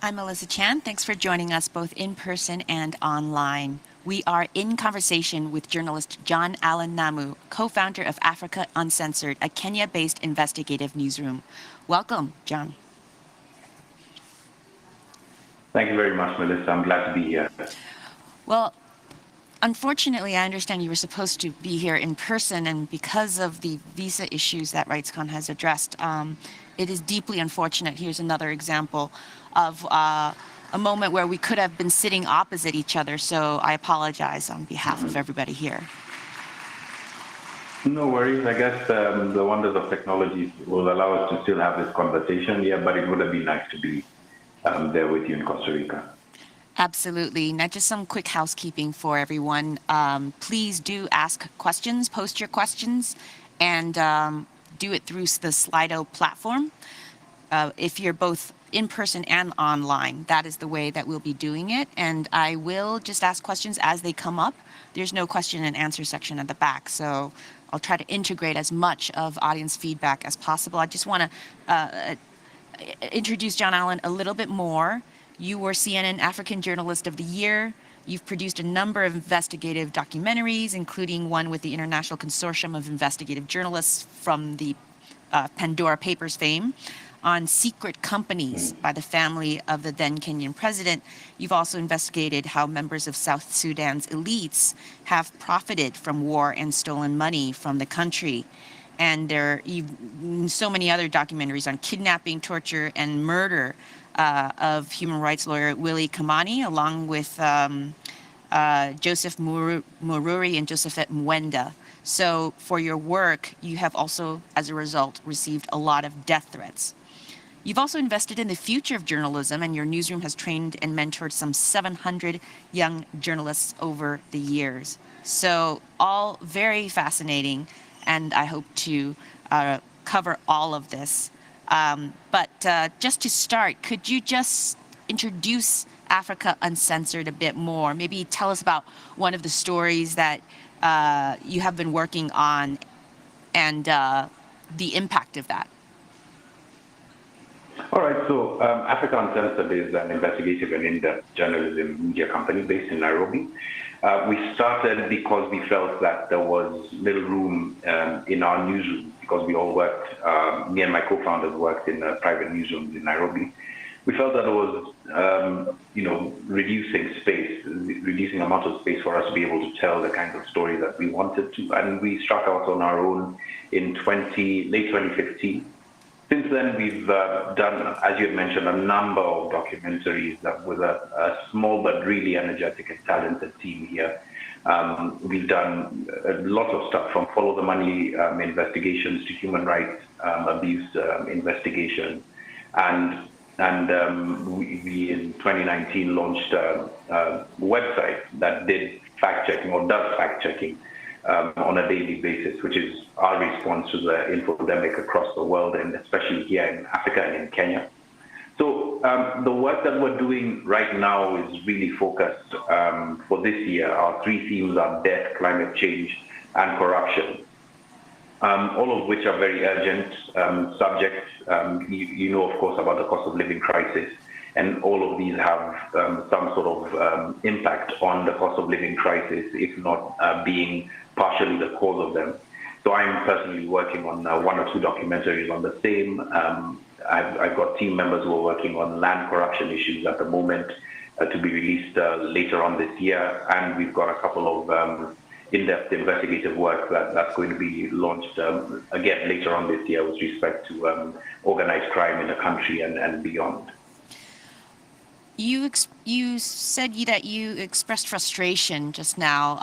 I'm Melissa Chan. Thanks for joining us both in person and online. We are in conversation with journalist John Allan Namu, co-founder of Africa Uncensored, a Kenya-based investigative newsroom. Welcome, John. Thank you very much, Melissa. I'm glad to be here. Well, unfortunately, I understand you were supposed to be here in person, and because of the visa issues that RightsCon has addressed, it is deeply unfortunate. Here's another example of a moment where we could have been sitting opposite each other, so I apologize on behalf of everybody here. No worries. I guess the wonders of technology will allow us to still have this conversation. Yeah, but it would have been nice to be there with you in Costa Rica. Absolutely. Now, just some quick housekeeping for everyone. Please do ask questions, post your questions, and do it through the Slido platform. If you're both in person and online, that is the way that we'll be doing it. And I will just ask questions as they come up. There's no question and answer section at the back, so I'll try to integrate as much of audience feedback as possible. I just want to introduce John Allan a little bit more. You were CNN African Journalist of the Year. You've produced a number of investigative documentaries, including one with the International Consortium of Investigative Journalists from the Pandora Papers fame, on secret companies by the family of the then Kenyan president. You've also investigated how members of South Sudan's elites have profited from war and stolen money from the country. And there are so many other documentaries on kidnapping, torture, and murder of human rights lawyer Willie Kamani, along with Joseph Mururi and Josephet Mwenda. So for your work, you have also, as a result, received a lot of death threats. You've also invested in the future of journalism, and your newsroom has trained and mentored some 700 young journalists over the years. So all very fascinating, and I hope to cover all of this. But just to start, could you just introduce Africa Uncensored a bit more? Maybe tell us about one of the stories that you have been working on and the impact of that. All right, so Africa Uncensored is an investigative and in-depth journalism media company based in Nairobi. We started because we felt that there was little room in our newsroom, because we all worked, me and my co-founders worked in private newsrooms in Nairobi. We felt that it was, reducing amount of space for us to be able to tell the kinds of stories that we wanted to, and we struck out on our own in late 2015. Since then, we've done, as you had mentioned, a number of documentaries with a small but really energetic and talented team here. We've done a lot of stuff, from follow the money investigations to human rights abuse investigations, and we in 2019 launched a website that did fact-checking, or does fact-checking, on a daily basis, which is our response to the infodemic across the world, and especially here in Africa and in Kenya. So the work that we're doing right now is really focused for this year. Our three themes are death, climate change, and corruption, all of which are very urgent subjects. You know, of course, about the cost of living crisis, and all of these have some sort of impact on the cost of living crisis, if not being partially the cause of them. So I'm personally working on one or two documentaries on the same. I've got team members who are working on land corruption issues at the moment to be released later on this year. And we've got a couple of in-depth investigative work that's going to be launched again later on this year with respect to organized crime in the country and beyond. You said that you expressed frustration just now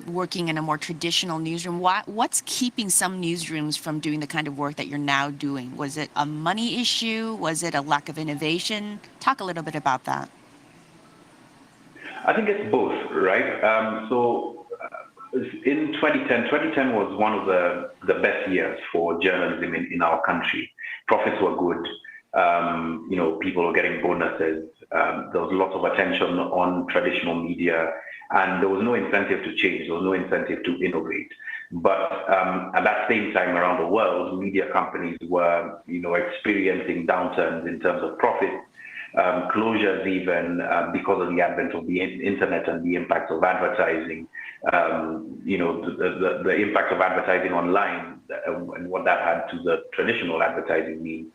working in a more traditional newsroom. What's keeping some newsrooms from doing the kind of work that you're now doing? Was it a money issue? Was it a lack of innovation? Talk a little bit about that. I think it's both, right? So in 2010 was one of the best years for journalism in our country. Profits were good. People were getting bonuses. There was lots of attention on traditional media, and there was no incentive to change. There was no incentive to innovate. But at that same time around the world, media companies were, experiencing downturns in terms of profit, closures even because of the advent of the internet and the impact of advertising, the impact of advertising online and what that had to the traditional advertising means.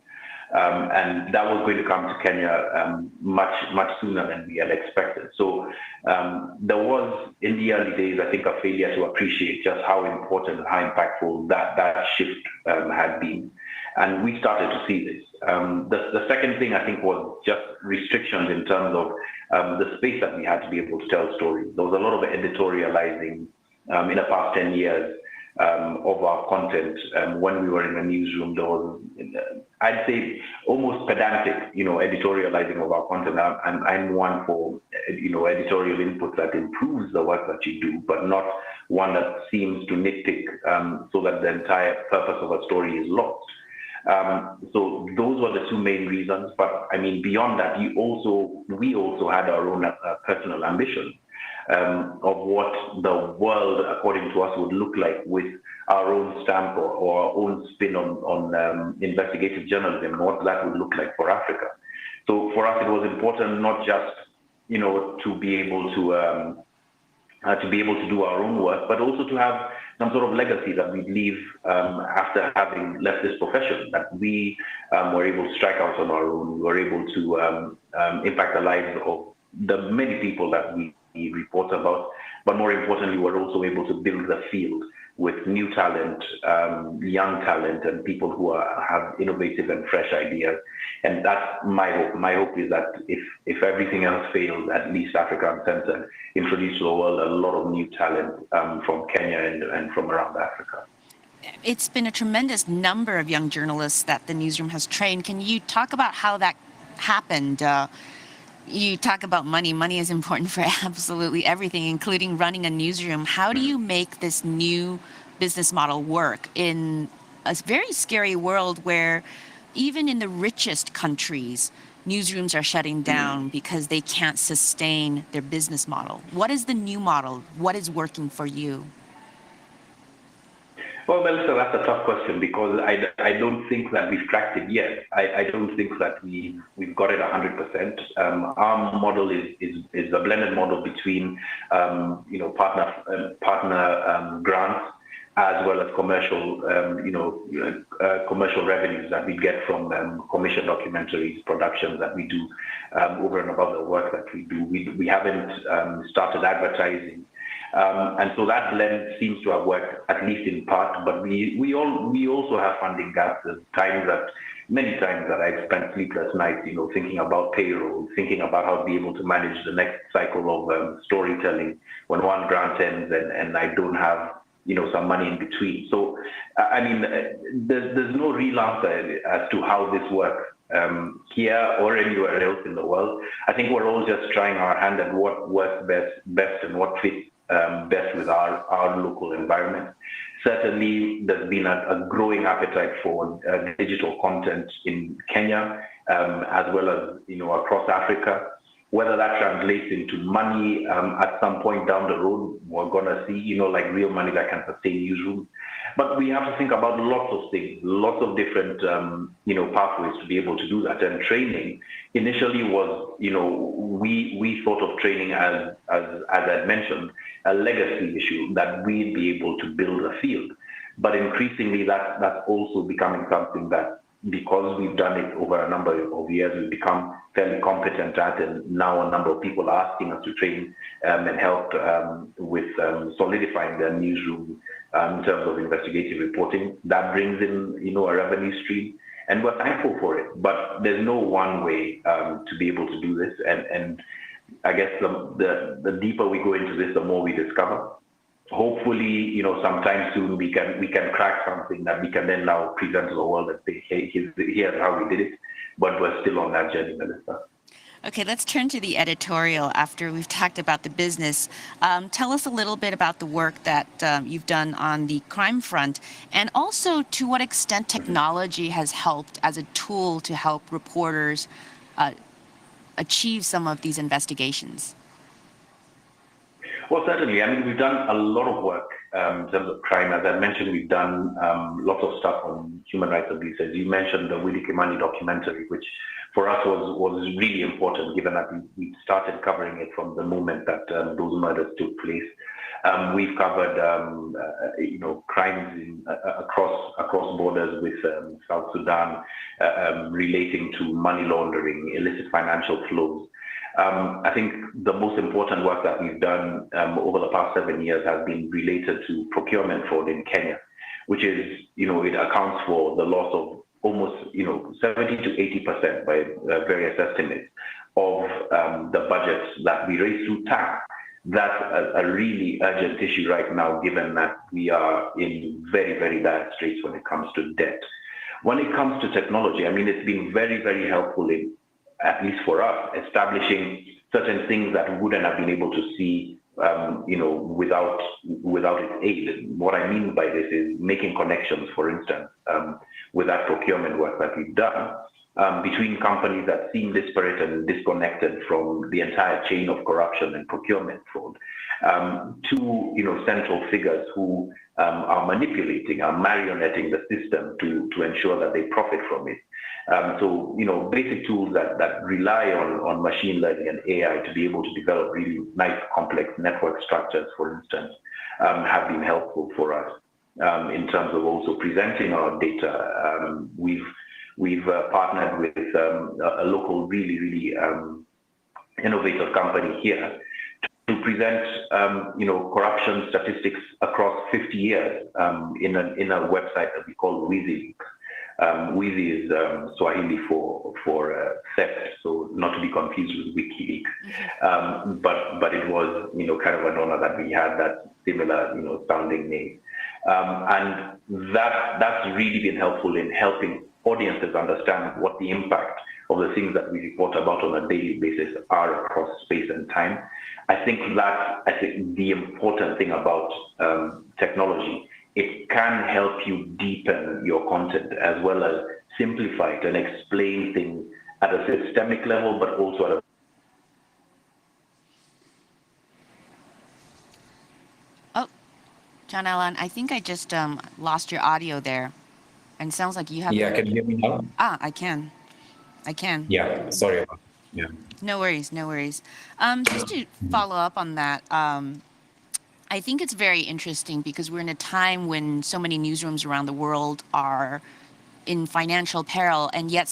And that was going to come to Kenya much sooner than we had expected. So there was, in the early days, I think, a failure to appreciate just how important and how impactful that shift had been. And we started to see this. The second thing, I think, was just restrictions in terms of the space that we had to be able to tell stories. There was a lot of editorializing in the past 10 years of our content. When we were in the newsroom, there was, I'd say, almost pedantic, editorializing of our content. And I'm one for, editorial input that improves the work that you do, but not one that seems to nitpick so that the entire purpose of a story is lost. So those were the two main reasons. But I mean, beyond that, we also had our own personal ambition of what the world, according to us, would look like with our own stamp or our own spin on investigative journalism, and what that would look like for Africa. So for us, it was important not just to be able to do our own work, but also to have some sort of legacy that we leave after having left this profession, that we were able to strike out on our own, we were able to impact the lives of the many people that we report about, but more importantly, we're also able to build the field with new talent, young talent, and people who have innovative and fresh ideas. And that's my hope. My hope is that if everything else fails, at least Africa Uncensored introduce to the world a lot of new talent from Kenya and from around Africa. It's been a tremendous number of young journalists that the newsroom has trained. Can you talk about how that happened? You talk about money. Money is important for absolutely everything, including running a newsroom. How do you make this new business model work in a very scary world where even in the richest countries, newsrooms are shutting down because they can't sustain their business model? What is the new model? What is working for you? Well, Melissa, that's a tough question because I don't think that we've cracked it yet. I don't think that we've got it 100%. Our model is a blended model between partner grants as well as commercial commercial revenues that we get from commission documentaries, productions that we do over and above the work that we do. We haven't started advertising. And so that blend seems to have worked, at least in part, but we also have funding gaps. There's many times that I've spent sleepless nights, thinking about payroll, thinking about how to be able to manage the next cycle of storytelling when one grant ends and I don't have, some money in between. So, I mean, there's no real answer as to how this works here or anywhere else in the world. I think we're all just trying our hand at what works best and what fits best with our local environment. Certainly, there's been a growing appetite for digital content in Kenya, as well as across Africa. Whether that translates into money at some point down the road, we're gonna see, like real money that can sustain newsrooms. But we have to think about lots of things, lots of different, pathways to be able to do that. And training initially was, we thought of training as I mentioned, a legacy issue that we'd be able to build a field. But increasingly, that's also becoming something that, because we've done it over a number of years, we've become fairly competent at, and now a number of people are asking us to train and help with solidifying their newsroom in terms of investigative reporting. That brings in, a revenue stream, and we're thankful for it. But there's no one way to be able to do this, and I guess the deeper we go into this, the more we discover. Hopefully, sometime soon we can crack something that we can then now present to the world and say, hey, here's how we did it. But we're still on that journey, Melissa. Okay, let's turn to the editorial after we've talked about the business. Tell us a little bit about the work that you've done on the crime front, and also to what extent technology has helped as a tool to help reporters achieve some of these investigations. Well, certainly. I mean, we've done a lot of work in terms of crime. As I mentioned, we've done lots of stuff on human rights abuses. You mentioned the Willy Kimani documentary, which for us was really important, given that we started covering it from the moment that those murders took place. We've covered, crimes across borders with South Sudan, relating to money laundering, illicit financial flows. I think the most important work that we've done over the past 7 years has been related to procurement fraud in Kenya, which is, it accounts for the loss of almost, 70 to 80% by various estimates of the budgets that we raise through tax. That's a really urgent issue right now, given that we are in very, very bad straits when it comes to debt. When it comes to technology, I mean, it's been very, very helpful in, at least for us, establishing certain things that we wouldn't have been able to see, without its aid. What I mean by this is making connections, for instance, with that procurement work that we've done, between companies that seem disparate and disconnected from the entire chain of corruption and procurement fraud, to central figures who are manipulating, are marionetting the system to ensure that they profit from it. Basic tools that rely on machine learning and AI to be able to develop really nice, complex network structures, for instance, have been helpful for us in terms of also presenting our data. We've partnered with a local, really, really innovative company here to present, corruption statistics across 50 years in a website that we call WYSI. WYSI is Swahili for theft, so not to be confused with WikiLeaks. But it was, kind of an honor that we had that similar, sounding name. And that's really been helpful in helping audiences understand what the impact of the things that we report about on a daily basis are across space and time. I think the important thing about technology, it can help you deepen your content as well as simplify it and explain things at a systemic level, but also at a... Oh, John Allan, I think I just lost your audio there. And it sounds like you have... Yeah, can you hear me now? I can. Yeah, sorry about that. Yeah. No worries. Just to follow up on that, I think it's very interesting because we're in a time when so many newsrooms around the world are in financial peril, and yet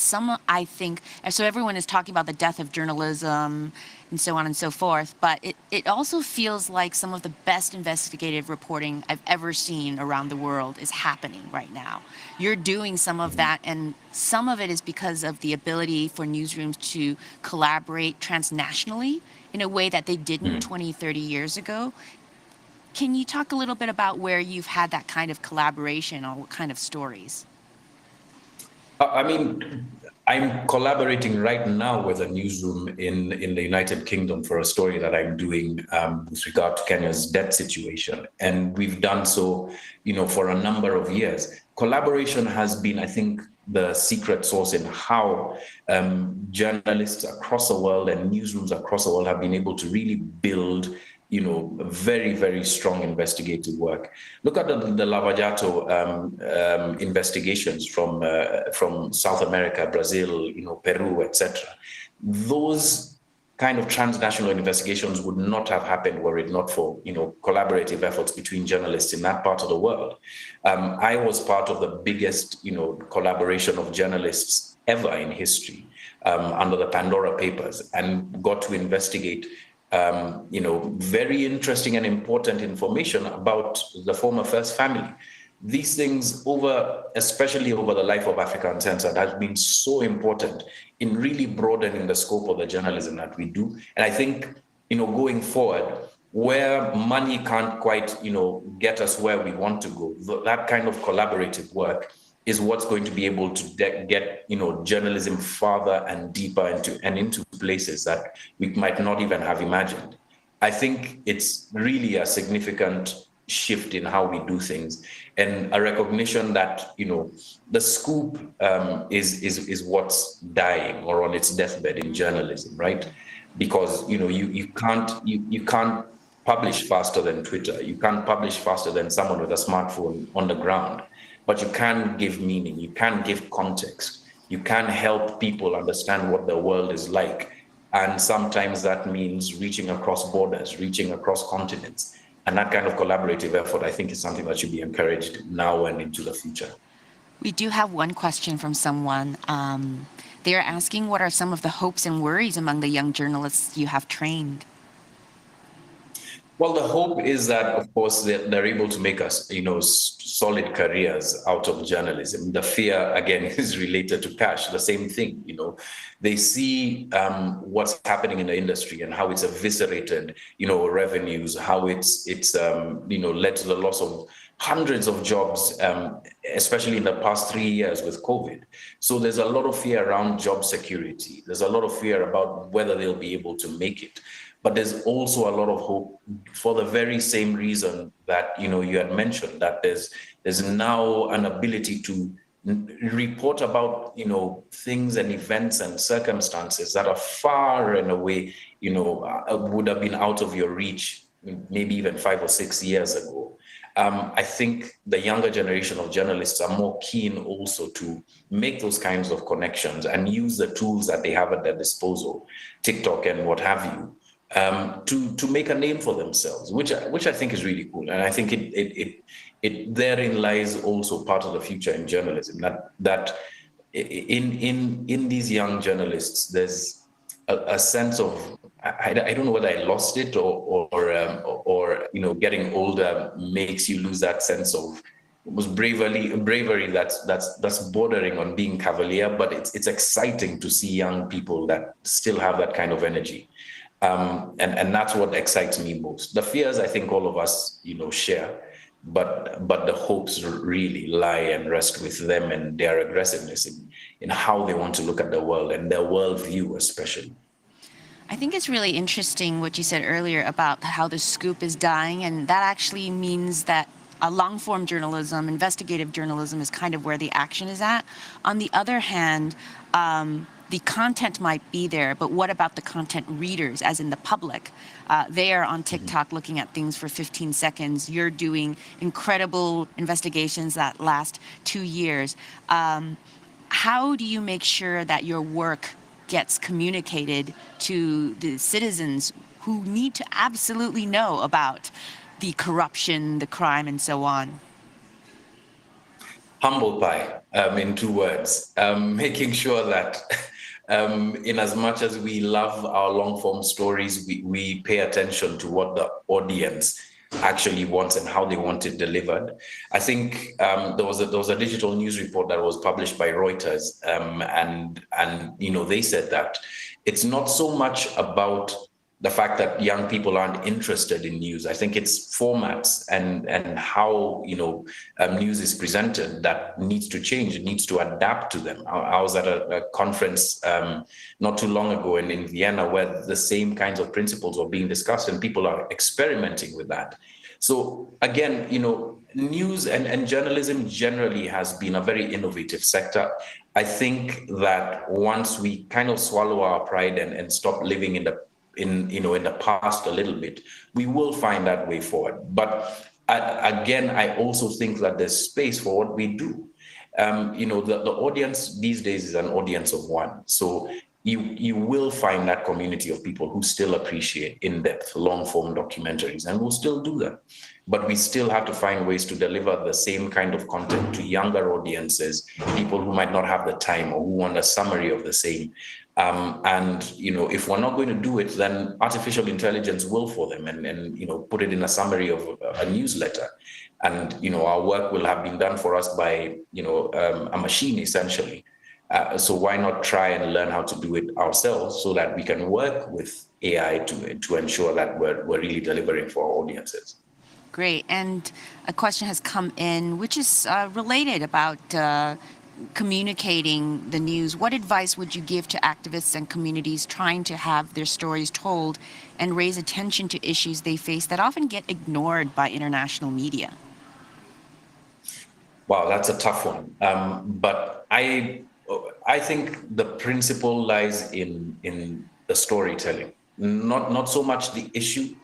I think, so everyone is talking about the death of journalism and so on and so forth, but it also feels like some of the best investigative reporting I've ever seen around the world is happening right now. You're doing some of that, and some of it is because of the ability for newsrooms to collaborate transnationally in a way that they didn't 20, 30 years ago. Can you talk a little bit about where you've had that kind of collaboration or what kind of stories? I mean, I'm collaborating right now with a newsroom in the United Kingdom for a story that I'm doing with regard to Kenya's debt situation. And we've done so, for a number of years. Collaboration has been, I think, the secret sauce in how journalists across the world and newsrooms across the world have been able to really build very, very strong investigative work. Look at the Lava-Jato investigations from South America, Brazil, Peru, etc. Those kind of transnational investigations would not have happened were it not for collaborative efforts between journalists in that part of the world. I was part of the biggest collaboration of journalists ever in history under the Pandora Papers, and got to investigate very interesting and important information about the former First Family. These things, especially over the life of Africa Uncensored, has been so important in really broadening the scope of the journalism that we do. And I think, going forward, where money can't quite, get us where we want to go, that kind of collaborative work is what's going to be able to get journalism farther and deeper into places that we might not even have imagined. I think it's really a significant shift in how we do things, and a recognition that the scoop is what's dying or on its deathbed in journalism, right? Because you can't publish faster than Twitter. You can't publish faster than someone with a smartphone on the ground, but you can give meaning, you can give context, you can help people understand what the world is like. And sometimes that means reaching across borders, reaching across continents. And that kind of collaborative effort, I think, is something that should be encouraged now and into the future. We do have one question from someone. They're asking, what are some of the hopes and worries among the young journalists you have trained? Well, the hope is that, of course, they're able to make us, solid careers out of journalism. The fear, again, is related to cash. The same thing, they see what's happening in the industry and how it's eviscerated, revenues, how it's led to the loss of hundreds of jobs, especially in the past 3 years with COVID. So there's a lot of fear around job security. There's a lot of fear about whether they'll be able to make it. But there's also a lot of hope for the very same reason that you had mentioned, that there's now an ability to report about things and events and circumstances that are far and away would have been out of your reach maybe even 5 or 6 years ago. I think the younger generation of journalists are more keen also to make those kinds of connections and use the tools that they have at their disposal, TikTok and what have you, to make a name for themselves, which I think is really cool. And I think it therein lies also part of the future in journalism, that in these young journalists, there's a sense of, I don't know whether I lost it or getting older makes you lose that sense of almost bravery that's bordering on being cavalier, but it's exciting to see young people that still have that kind of energy. And that's what excites me most. The fears, I think all of us, share, but the hopes really lie and rest with them and their aggressiveness in how they want to look at the world and their worldview, especially. I think it's really interesting what you said earlier about how the scoop is dying, and that actually means that long-form journalism, investigative journalism is kind of where the action is at. On the other hand, the content might be there, but what about the content readers, as in the public? They are on TikTok looking at things for 15 seconds. You're doing incredible investigations that last 2 years. How do you make sure that your work gets communicated to the citizens who need to absolutely know about the corruption, the crime, and so on? Humble pie, in 2 words. Making sure that in as much as we love our long form stories, we pay attention to what the audience actually wants and how they want it delivered. I think there was a digital news report that was published by Reuters, and they said that it's not so much about the fact that young people aren't interested in news. I think it's formats and how news is presented that needs to change. It needs to adapt to them. I was at a conference not too long ago in Vienna where the same kinds of principles are being discussed and people are experimenting with that. So again, news and journalism generally has been a very innovative sector. I think that once we kind of swallow our pride and stop living in the past a little bit, we will find that way forward. But again, I also think that there's space for what we do. The audience these days is an audience of one. So you will find that community of people who still appreciate in-depth, long-form documentaries, and will still do them. But we still have to find ways to deliver the same kind of content to younger audiences, people who might not have the time or who want a summary of the same. If we're not going to do it, then artificial intelligence will for them and put it in a summary of a newsletter. And, our work will have been done for us by, a machine essentially. So why not try and learn how to do it ourselves so that we can work with AI to ensure that we're really delivering for our audiences. Great. And a question has come in, which is related about communicating the news. What advice would you give to activists and communities trying to have their stories told and raise attention to issues they face that often get ignored by international media? Wow, that's a tough one. But I think the principle lies in the storytelling, not so much the issue,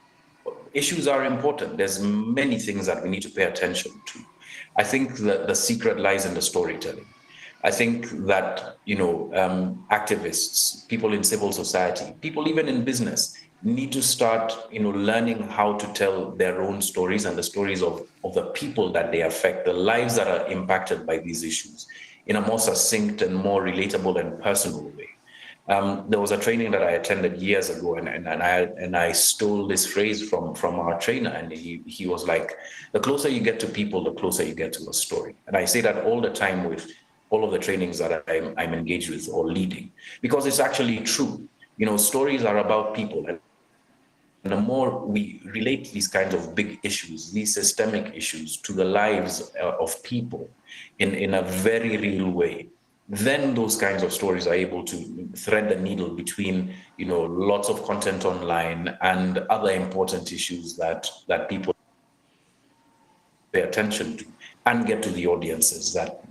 issues are important. There's many things that we need to pay attention to. I think that the secret lies in the storytelling. I think that, activists, people in civil society, people even in business need to start, learning how to tell their own stories and the stories of the people that they affect, the lives that are impacted by these issues in a more succinct and more relatable and personal way. There was a training that I attended years ago, and I stole this phrase from our trainer, and he was like, "The closer you get to people, the closer you get to a story." And I say that all the time with all of the trainings that I'm engaged with or leading, because it's actually true. Stories are about people, and the more we relate these kinds of big issues, these systemic issues, to the lives of people in a very real way, then those kinds of stories are able to thread the needle between, lots of content online and other important issues that people pay attention to, and get to the audiences that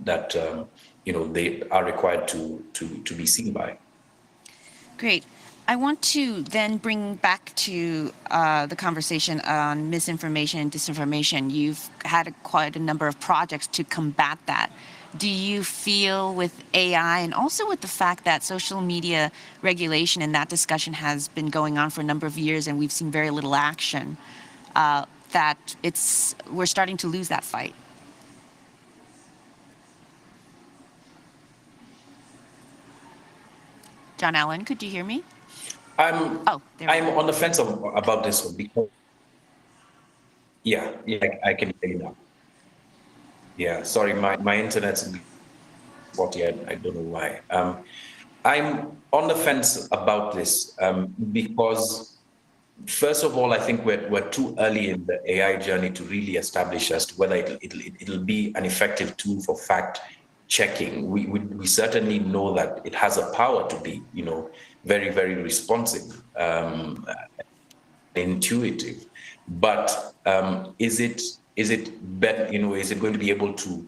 they are required to be seen by. Great. I want to then bring back to the conversation on misinformation and disinformation. You've had quite a number of projects to combat that. Do you feel with AI and also with the fact that social media regulation and that discussion has been going on for a number of years and we've seen very little action, that we're starting to lose that fight? John Allan, could you hear me? I'm on the fence about this one because, yeah, I can hear you now. Yeah, sorry, my internet's spotty. I don't know why. I'm on the fence about this because, first of all, I think we're too early in the AI journey to really establish as to whether it'll be an effective tool for fact checking. We certainly know that it has a power to be, very, very responsive, intuitive. But is it better, is it going to be able to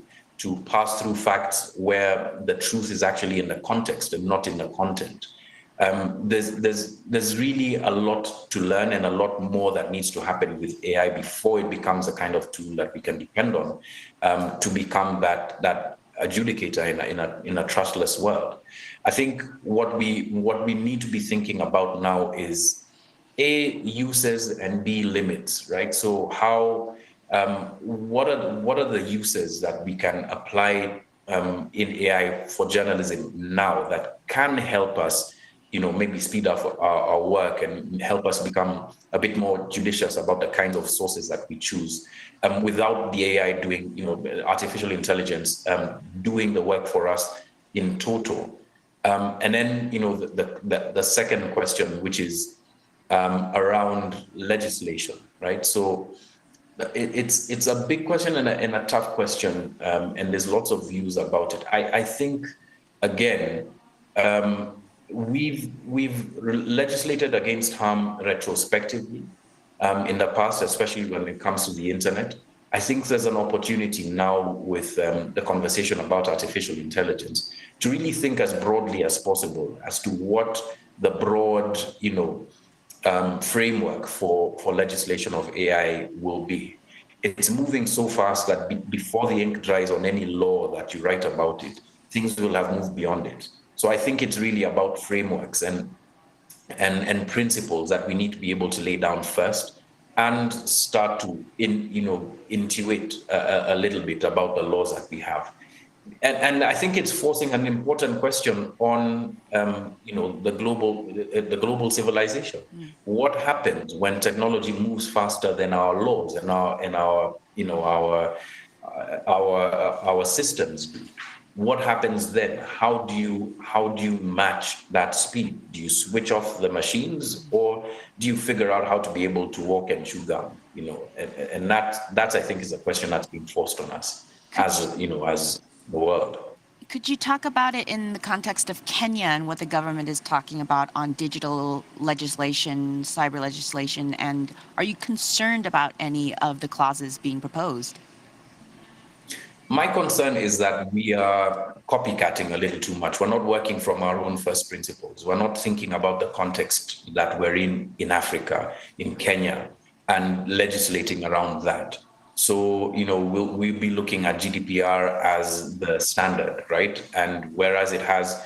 pass through facts where the truth is actually in the context and not in the content? There's really a lot to learn and a lot more that needs to happen with AI before it becomes a kind of tool that we can depend on to become that adjudicator in a trustless world. I think what we need to be thinking about now is A, uses, and B, limits, right? So how what are the uses that we can apply in AI for journalism now that can help us, maybe speed up our work and help us become a bit more judicious about the kinds of sources that we choose, without the AI doing, artificial intelligence doing the work for us in total. And then, the second question, which is around legislation, right? So it's a big question and a tough question, and there's lots of views about it. I think, again, we've legislated against harm retrospectively in the past, especially when it comes to the internet. I think there's an opportunity now with the conversation about artificial intelligence to really think as broadly as possible as to what the broad, framework for legislation of AI will be. It's moving so fast that before the ink dries on any law that you write about it, things will have moved beyond it. So I think it's really about frameworks and principles that we need to be able to lay down first and start to intuit a little bit about the laws that we have. And I think it's forcing an important question on the global civilization. What happens when technology moves faster than our laws and our systems do? What happens then? How do you match that speed? Do you switch off the machines, or do you figure out how to be able to walk and chew gum? And that I think is a question that's being forced on us as the world. Could you talk about it in the context of Kenya and what the government is talking about on digital legislation, cyber legislation, and are you concerned about any of the clauses being proposed? My concern is that we are copycatting a little too much. We're not working from our own first principles. We're not thinking about the context that we're in Africa, in Kenya, and legislating around that. So, we'll be looking at GDPR as the standard, right? And whereas it has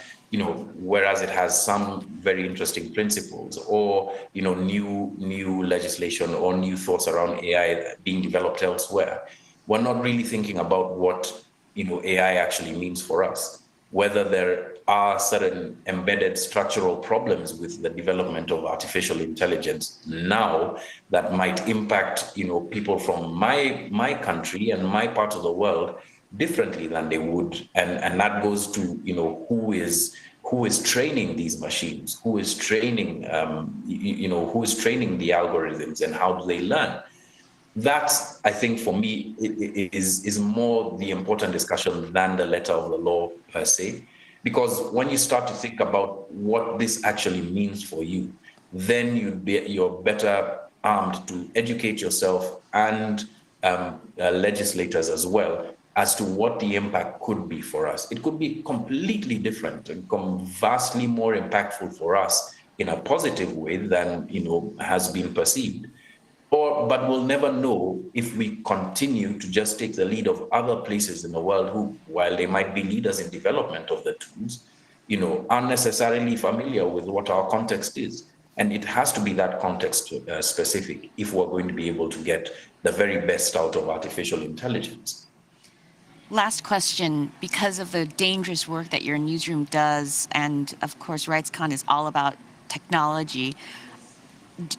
some very interesting principles, or new legislation or new thoughts around AI being developed elsewhere, we're not really thinking about what AI actually means for us, whether there are certain embedded structural problems with the development of artificial intelligence now that might impact people from my country and my part of the world differently than they would, and that goes to who is training these machines, who is training who is training the algorithms, and how do they learn. That, I think, for me, is more the important discussion than the letter of the law per se, because when you start to think about what this actually means for you, then you're better armed to educate yourself and legislators as well as to what the impact could be for us. It could be completely different and vastly more impactful for us in a positive way than has been perceived. But we'll never know if we continue to just take the lead of other places in the world who, while they might be leaders in development of the tools, aren't necessarily familiar with what our context is. And it has to be that context specific if we're going to be able to get the very best out of artificial intelligence. Last question, because of the dangerous work that your newsroom does, and of course RightsCon is all about technology,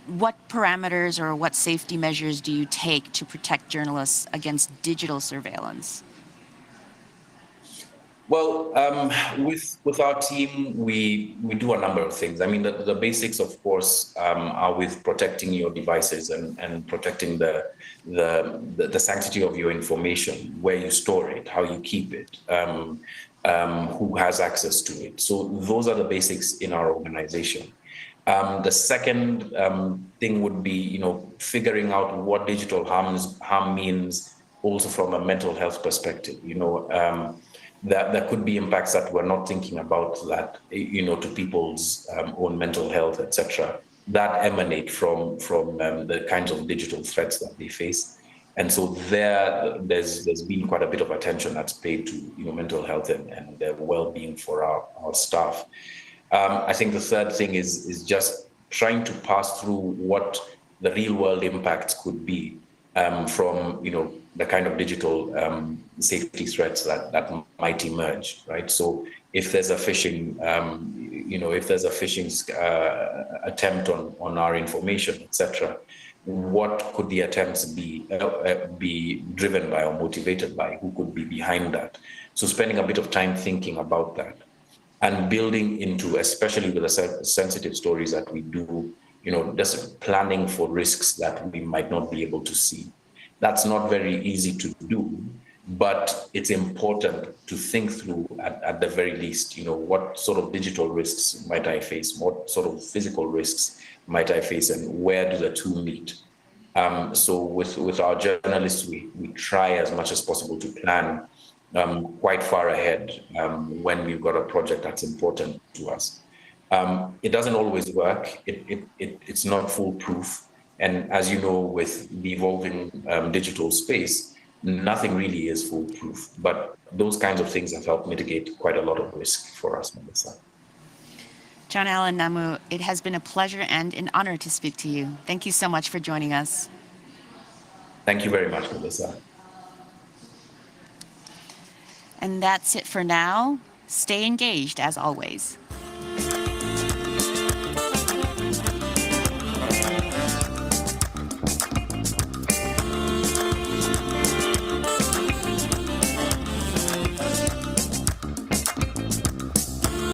what parameters or what safety measures do you take to protect journalists against digital surveillance? Well, with our team, we do a number of things. I mean, the basics, of course, are with protecting your devices and protecting the sanctity of your information, where you store it, how you keep it, who has access to it. So those are the basics in our organization. The second thing would be, figuring out what digital harm means also from a mental health perspective. That there could be impacts that we're not thinking about, that, to people's own mental health, etc., that emanate from the kinds of digital threats that they face. And so there's been quite a bit of attention that's paid to mental health and their well-being for our staff. I think the third thing is just trying to pass through what the real world impacts could be from the kind of digital safety threats that might emerge, right? So if there's a phishing, attempt on our information, etc., what could the attempts be driven by or motivated by? Who could be behind that? So spending a bit of time thinking about that, and building into, especially with the sensitive stories that we do, just planning for risks that we might not be able to see. That's not very easy to do, but it's important to think through at the very least, what sort of digital risks might I face? What sort of physical risks might I face, and where do the two meet? So with our journalists, we try as much as possible to plan quite far ahead when we've got a project that's important to us. It doesn't always work. It's not foolproof. And as you know, with the evolving digital space, nothing really is foolproof. But those kinds of things have helped mitigate quite a lot of risk for us, Melissa. John, Allan, Namu, it has been a pleasure and an honor to speak to you. Thank you so much for joining us. Thank you very much, Melissa. And that's it for now. Stay engaged as always.